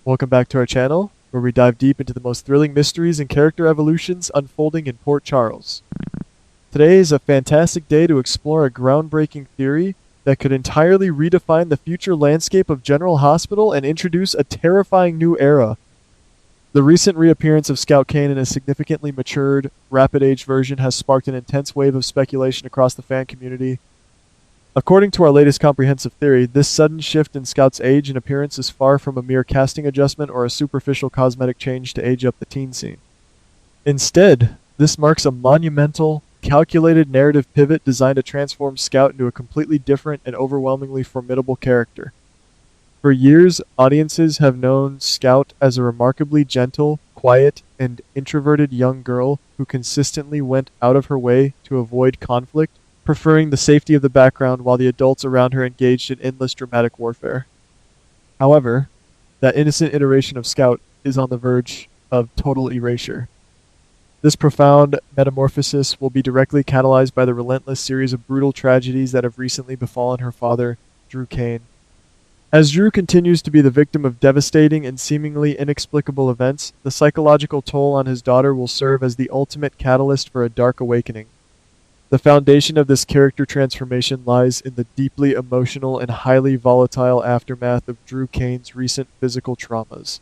Welcome back to our channel, where we dive deep into the most thrilling mysteries and character evolutions unfolding in Port Charles. Today is a fantastic day to explore a groundbreaking theory that could entirely redefine the future landscape of General Hospital and introduce a terrifying new era. The recent reappearance of Scout Kane in a significantly matured, rapid-age version has sparked an intense wave of speculation across the fan community. According to our latest comprehensive theory, this sudden shift in Scout's age and appearance is far from a mere casting adjustment or a superficial cosmetic change to age up the teen scene. Instead, this marks a monumental, calculated narrative pivot designed to transform Scout into a completely different and overwhelmingly formidable character. For years, audiences have known Scout as a remarkably gentle, quiet, and introverted young girl who consistently went out of her way to avoid conflict, preferring the safety of the background while the adults around her engaged in endless dramatic warfare. However, that innocent iteration of Scout is on the verge of total erasure. This profound metamorphosis will be directly catalyzed by the relentless series of brutal tragedies that have recently befallen her father, Drew Kane. As Drew continues to be the victim of devastating and seemingly inexplicable events, the psychological toll on his daughter will serve as the ultimate catalyst for a dark awakening. The foundation of this character transformation lies in the deeply emotional and highly volatile aftermath of Drew Kane's recent physical traumas.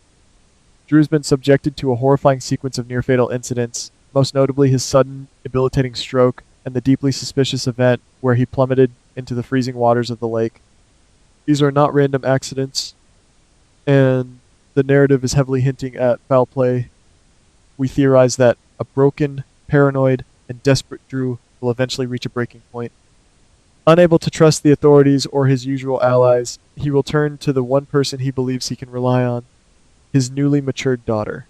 Drew's been subjected to a horrifying sequence of near-fatal incidents, most notably his sudden, debilitating stroke and the deeply suspicious event where he plummeted into the freezing waters of the lake. These are not random accidents, and the narrative is heavily hinting at foul play. We theorize that a broken, paranoid, and desperate Drew will eventually reach a breaking point. Unable to trust the authorities or his usual allies, he will turn to the one person he believes he can rely on, his newly matured daughter.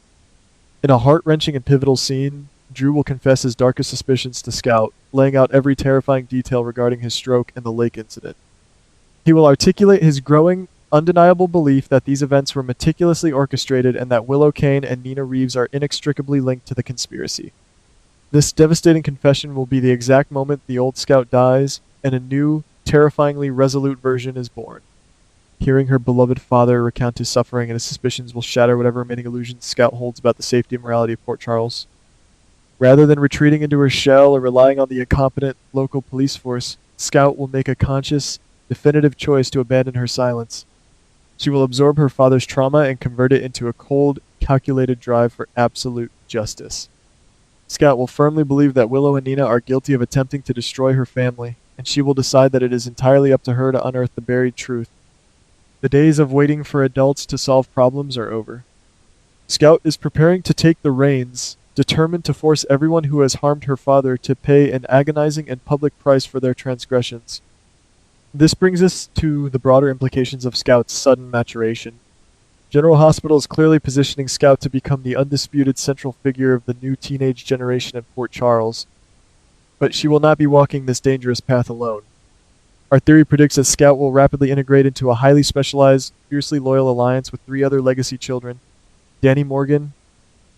In a heart-wrenching and pivotal scene, Drew will confess his darkest suspicions to Scout, laying out every terrifying detail regarding his stroke and the lake incident. He will articulate his growing, undeniable belief that these events were meticulously orchestrated and that Willow Kane and Nina Reeves are inextricably linked to the conspiracy. This devastating confession will be the exact moment the old Scout dies and a new, terrifyingly resolute version is born. Hearing her beloved father recount his suffering and his suspicions will shatter whatever remaining illusions Scout holds about the safety and morality of Port Charles. Rather than retreating into her shell or relying on the incompetent local police force, Scout will make a conscious, definitive choice to abandon her silence. She will absorb her father's trauma and convert it into a cold, calculated drive for absolute justice. Scout will firmly believe that Willow and Nina are guilty of attempting to destroy her family, and she will decide that it is entirely up to her to unearth the buried truth. The days of waiting for adults to solve problems are over. Scout is preparing to take the reins, determined to force everyone who has harmed her father to pay an agonizing and public price for their transgressions. This brings us to the broader implications of Scout's sudden maturation. General Hospital is clearly positioning Scout to become the undisputed central figure of the new teenage generation at Port Charles. But she will not be walking this dangerous path alone. Our theory predicts that Scout will rapidly integrate into a highly specialized, fiercely loyal alliance with three other legacy children, Danny Morgan,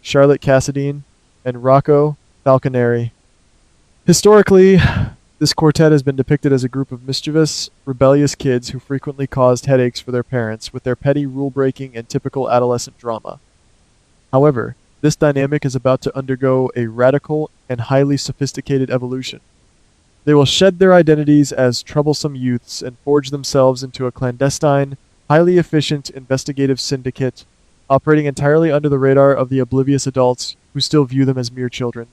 Charlotte Cassadine, and Rocco Falconeri. Historically, this quartet has been depicted as a group of mischievous, rebellious kids who frequently caused headaches for their parents with their petty rule-breaking and typical adolescent drama. However, this dynamic is about to undergo a radical and highly sophisticated evolution. They will shed their identities as troublesome youths and forge themselves into a clandestine, highly efficient investigative syndicate, operating entirely under the radar of the oblivious adults who still view them as mere children.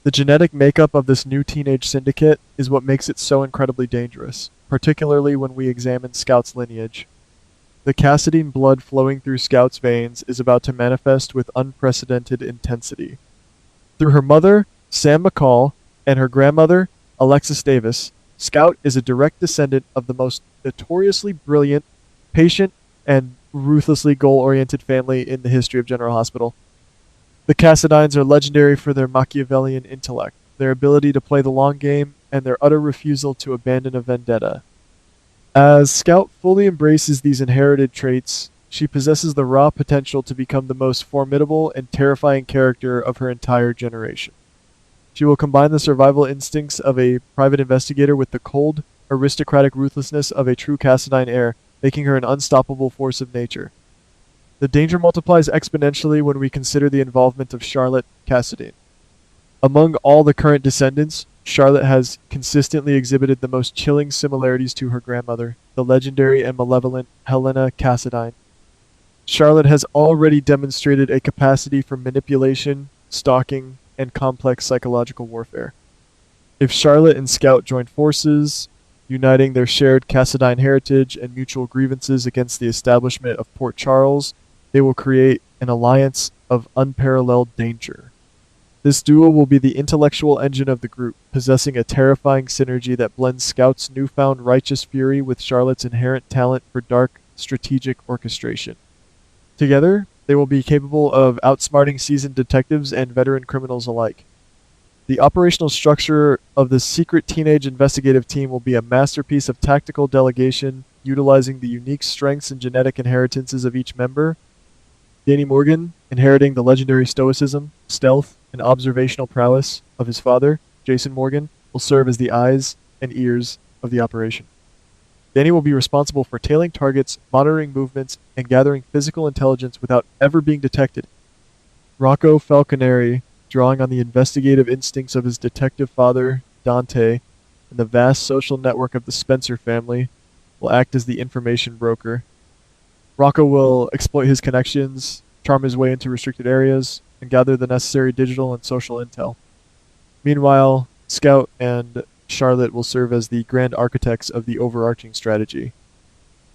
The genetic makeup of this new teenage syndicate is what makes it so incredibly dangerous, particularly when we examine Scout's lineage. The Cassadine blood flowing through Scout's veins is about to manifest with unprecedented intensity. Through her mother, Sam McCall, and her grandmother, Alexis Davis, Scout is a direct descendant of the most notoriously brilliant, patient, and ruthlessly goal-oriented family in the history of General Hospital. The Cassadines are legendary for their Machiavellian intellect, their ability to play the long game, and their utter refusal to abandon a vendetta. As Scout fully embraces these inherited traits, she possesses the raw potential to become the most formidable and terrifying character of her entire generation. She will combine the survival instincts of a private investigator with the cold, aristocratic ruthlessness of a true Cassadine heir, making her an unstoppable force of nature. The danger multiplies exponentially when we consider the involvement of Charlotte Cassadine. Among all the current descendants, Charlotte has consistently exhibited the most chilling similarities to her grandmother, the legendary and malevolent Helena Cassadine. Charlotte has already demonstrated a capacity for manipulation, stalking, and complex psychological warfare. If Charlotte and Scout join forces, uniting their shared Cassadine heritage and mutual grievances against the establishment of Port Charles, they will create an alliance of unparalleled danger. This duo will be the intellectual engine of the group, possessing a terrifying synergy that blends Scout's newfound righteous fury with Charlotte's inherent talent for dark, strategic orchestration. Together, they will be capable of outsmarting seasoned detectives and veteran criminals alike. The operational structure of the secret teenage investigative team will be a masterpiece of tactical delegation, utilizing the unique strengths and genetic inheritances of each member. Danny Morgan, inheriting the legendary stoicism, stealth, and observational prowess of his father, Jason Morgan, will serve as the eyes and ears of the operation. Danny will be responsible for tailing targets, monitoring movements, and gathering physical intelligence without ever being detected. Rocco Falconeri, drawing on the investigative instincts of his detective father, Dante, and the vast social network of the Spencer family, will act as the information broker. Rocco will exploit his connections, charm his way into restricted areas, and gather the necessary digital and social intel. Meanwhile, Scout and Charlotte will serve as the grand architects of the overarching strategy.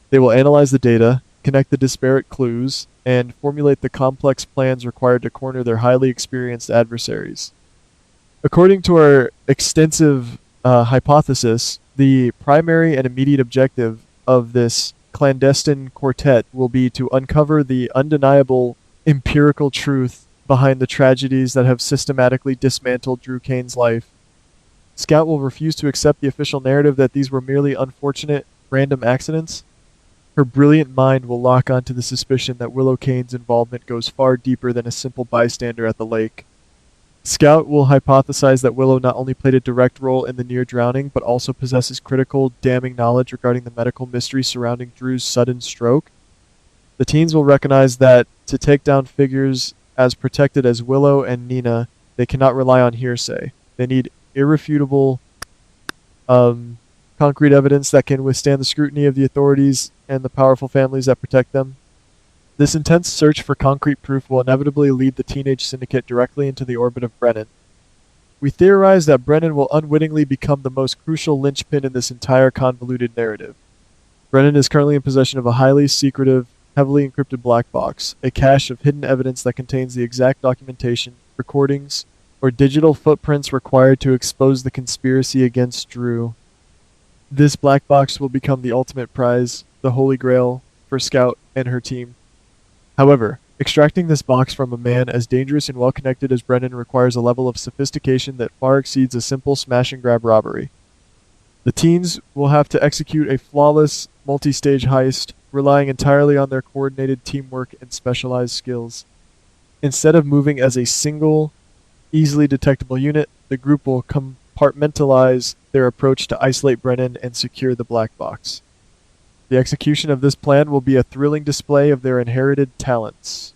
They will analyze the data, connect the disparate clues, and formulate the complex plans required to corner their highly experienced adversaries. According to our extensive hypothesis, the primary and immediate objective of this clandestine quartet will be to uncover the undeniable empirical truth behind the tragedies that have systematically dismantled Drew Kane's life. Scout will refuse to accept the official narrative that these were merely unfortunate, random accidents. Her brilliant mind will lock onto the suspicion that Willow Kane's involvement goes far deeper than a simple bystander at the lake. Scout will hypothesize that Willow not only played a direct role in the near drowning, but also possesses critical, damning knowledge regarding the medical mystery surrounding Drew's sudden stroke. The teens will recognize that to take down figures as protected as Willow and Nina, they cannot rely on hearsay. They need irrefutable, concrete evidence that can withstand the scrutiny of the authorities and the powerful families that protect them. This intense search for concrete proof will inevitably lead the teenage syndicate directly into the orbit of Brennan. We theorize that Brennan will unwittingly become the most crucial linchpin in this entire convoluted narrative. Brennan is currently in possession of a highly secretive, heavily encrypted black box, a cache of hidden evidence that contains the exact documentation, recordings, or digital footprints required to expose the conspiracy against Drew. This black box will become the ultimate prize, the holy grail, for Scout and her team. However, extracting this box from a man as dangerous and well-connected as Brennan requires a level of sophistication that far exceeds a simple smash-and-grab robbery. The teens will have to execute a flawless, multi-stage heist, relying entirely on their coordinated teamwork and specialized skills. Instead of moving as a single, easily detectable unit, the group will compartmentalize their approach to isolate Brennan and secure the black box. The execution of this plan will be a thrilling display of their inherited talents.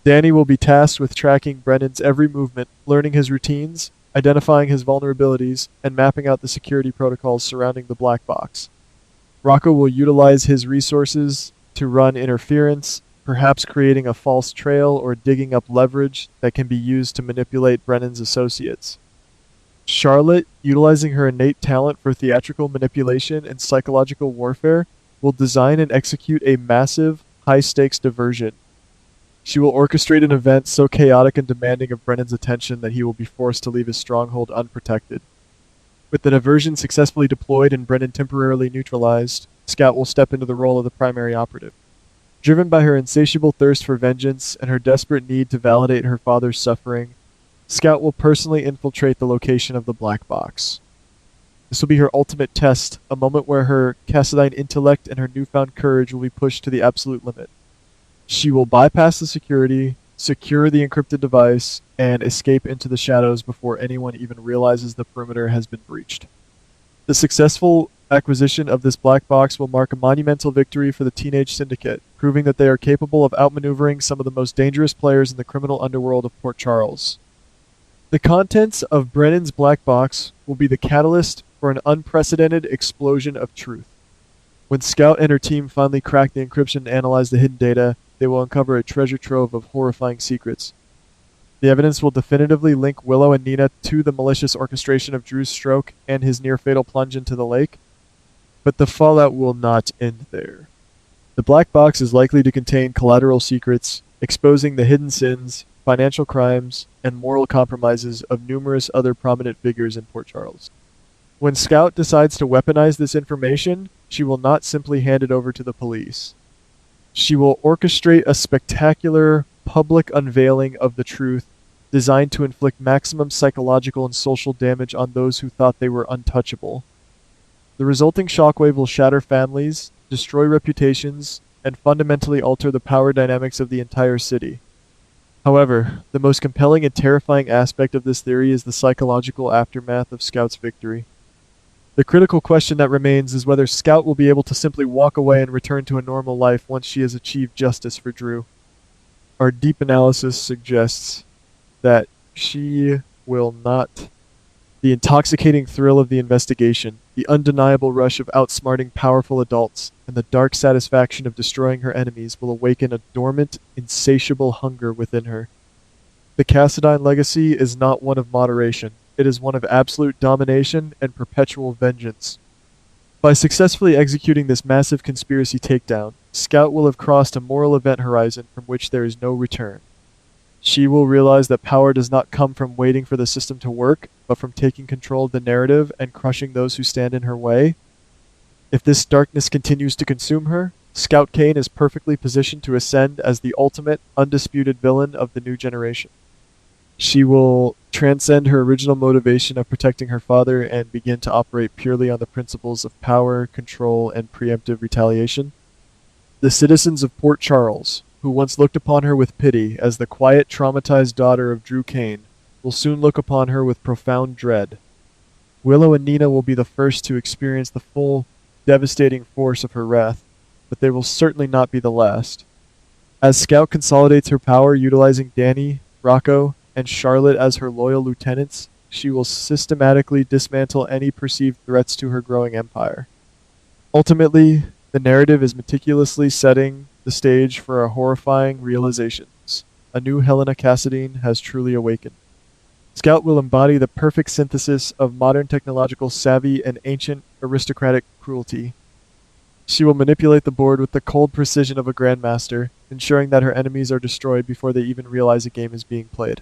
Danny will be tasked with tracking Brennan's every movement, learning his routines, identifying his vulnerabilities, and mapping out the security protocols surrounding the black box. Rocco will utilize his resources to run interference, perhaps creating a false trail or digging up leverage that can be used to manipulate Brennan's associates. Charlotte, utilizing her innate talent for theatrical manipulation and psychological warfare, will design and execute a massive, high-stakes diversion. She will orchestrate an event so chaotic and demanding of Brennan's attention that he will be forced to leave his stronghold unprotected. With the diversion successfully deployed and Brennan temporarily neutralized, Scout will step into the role of the primary operative. Driven by her insatiable thirst for vengeance and her desperate need to validate her father's suffering, Scout will personally infiltrate the location of the black box. This will be her ultimate test, a moment where her Cassadine intellect and her newfound courage will be pushed to the absolute limit. She will bypass the security, secure the encrypted device, and escape into the shadows before anyone even realizes the perimeter has been breached. The successful acquisition of this black box will mark a monumental victory for the teenage syndicate, proving that they are capable of outmaneuvering some of the most dangerous players in the criminal underworld of Port Charles. The contents of Brennan's black box will be the catalyst for an unprecedented explosion of truth. When Scout and her team finally crack the encryption and analyze the hidden data, they will uncover a treasure trove of horrifying secrets. The evidence will definitively link Willow and Nina to the malicious orchestration of Drew's stroke and his near-fatal plunge into the lake. But the fallout will not end there. The black box is likely to contain collateral secrets, exposing the hidden sins, financial crimes, and moral compromises of numerous other prominent figures in Port Charles. When Scout decides to weaponize this information, she will not simply hand it over to the police. She will orchestrate a spectacular public unveiling of the truth designed to inflict maximum psychological and social damage on those who thought they were untouchable. The resulting shockwave will shatter families, destroy reputations, and fundamentally alter the power dynamics of the entire city. However, the most compelling and terrifying aspect of this theory is the psychological aftermath of Scout's victory. The critical question that remains is whether Scout will be able to simply walk away and return to a normal life once she has achieved justice for Drew. Our deep analysis suggests that she will not. The intoxicating thrill of the investigation, the undeniable rush of outsmarting powerful adults, and the dark satisfaction of destroying her enemies will awaken a dormant, insatiable hunger within her. The Cassadine legacy is not one of moderation. It is one of absolute domination and perpetual vengeance. By successfully executing this massive conspiracy takedown, Scout will have crossed a moral event horizon from which there is no return. She will realize that power does not come from waiting for the system to work, but from taking control of the narrative and crushing those who stand in her way. If this darkness continues to consume her, Scout Kane is perfectly positioned to ascend as the ultimate, undisputed villain of the new generation. She will transcend her original motivation of protecting her father and begin to operate purely on the principles of power, control, and preemptive retaliation. The citizens of Port Charles, who once looked upon her with pity as the quiet, traumatized daughter of Drew Kane, will soon look upon her with profound dread. Willow and Nina will be the first to experience the full, devastating force of her wrath, but they will certainly not be the last. As Scout consolidates her power utilizing Danny, Rocco, and Charlotte as her loyal lieutenants, she will systematically dismantle any perceived threats to her growing empire. Ultimately, the narrative is meticulously setting the stage for a horrifying realizations. A new Helena Cassadine has truly awakened. Scout will embody the perfect synthesis of modern technological savvy and ancient aristocratic cruelty. She will manipulate the board with the cold precision of a grandmaster, ensuring that her enemies are destroyed before they even realize a game is being played.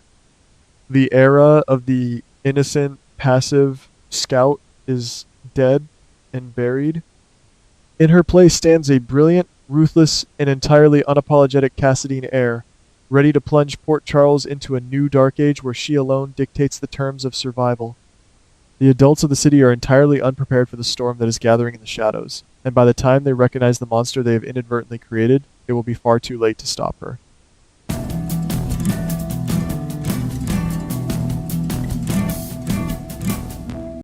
The era of the innocent, passive Scout is dead and buried. In her place stands a brilliant, ruthless, and entirely unapologetic Cassadine heir, ready to plunge Port Charles into a new dark age where she alone dictates the terms of survival. The adults of the city are entirely unprepared for the storm that is gathering in the shadows, and by the time they recognize the monster they have inadvertently created, it will be far too late to stop her.